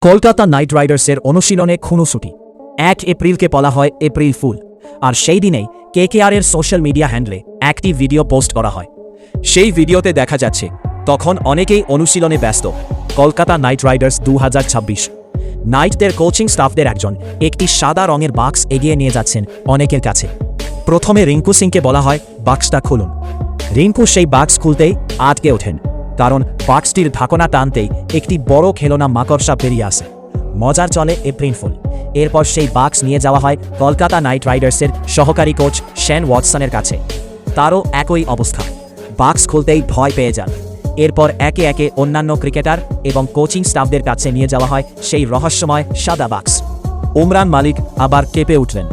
Kolkata night রাইডার্সের অনুশীলনে খুনোসুটি। 1 এপ্রিলকে বলা হয় এপ্রিল ফুল, আর সেই দিনেই কেকেআরের সোশ্যাল মিডিয়া হ্যান্ডলে একটি ভিডিও পোস্ট করা হয়। সেই ভিডিওতে দেখা যাচ্ছে তখন অনেকেই অনুশীলনে ব্যস্ত। কলকাতা নাইট রাইডার্স 2026 নাইটদের কোচিং স্টাফদের একজন একটি সাদা রঙের বাক্স এগিয়ে নিয়ে যাচ্ছেন অনেকের কাছে। প্রথমে রিঙ্কু সিংকে বলা হয় বাক্সটা খুলুন। রিঙ্কু সেই বাক্স খুলতেই আটকে ওঠেন, কারণ বাক্সটির ঢাকনা টানতেই একটি বড় খেলনা মাকড়সা বেরিয়ে আসে। মজার চলে এপ্রিল ফুল। এরপর সেই বাক্স নিয়ে যাওয়া হয় কলকাতা নাইট রাইডার্সের সহকারী কোচ শেন ওয়াটসনের কাছে। তারও একই অবস্থা, বাক্স খুলতেই ভয় পেয়ে যান। এরপর একে একে অন্যান্য ক্রিকেটার এবং কোচিং স্টাফদের কাছে নিয়ে যাওয়া হয় সেই রহস্যময় সাদা বাক্স। উমরান মালিক আবার কেঁপে উঠলেন।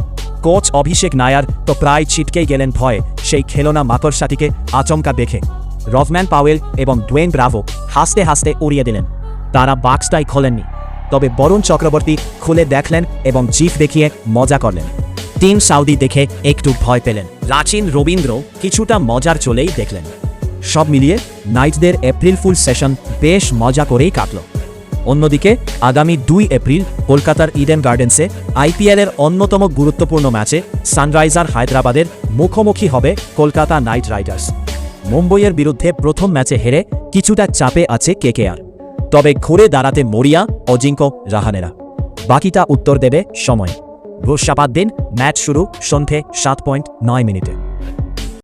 কোচ অভিষেক নায়ার তো প্রায় ছিটকেই গেলেন ভয়ে সেই খেলনা মাকড়সাটিকে আচমকা দেখে। রফম্যান পাওয়েল এবং ডুয়েন ব্রাভো হাসতে হাসতে উড়িয়ে দিলেন। তারা বাক্সটাই খোলেননি, তবে বরুণ চক্রবর্তী খুলে দেখলেন এবং জিফ দেখিয়ে মজা করলেন। টিম সাউদি দেখে একটু ভয় পেলেন। রাচিন রবীন্দ্র কিছুটা মজার চলেই দেখলেন। সব মিলিয়ে নাইটদের এপ্রিল ফুল সেশন বেশ মজা করেই কাটল। অন্যদিকে আগামী 2 এপ্রিল কলকাতার ইডেন গার্ডেন্সে আইপিএলের অন্যতম গুরুত্বপূর্ণ ম্যাচে সানরাইজার হায়দ্রাবাদের মুখোমুখি হবে কলকাতা নাইট রাইডার্স। মুম্বইয়ের বিরুদ্ধে প্রথম ম্যাচে হেরে কিছুটা চাপে আছে কেকেআর, তবে ঘুরে দাঁড়াতে মরিয়া অজিঙ্ক্য রাহানেরা। বাকিটা উত্তর দেবে সময়। বৃহস্পতিবার দিন ম্যাচ শুরু সন্ধ্যে 7:09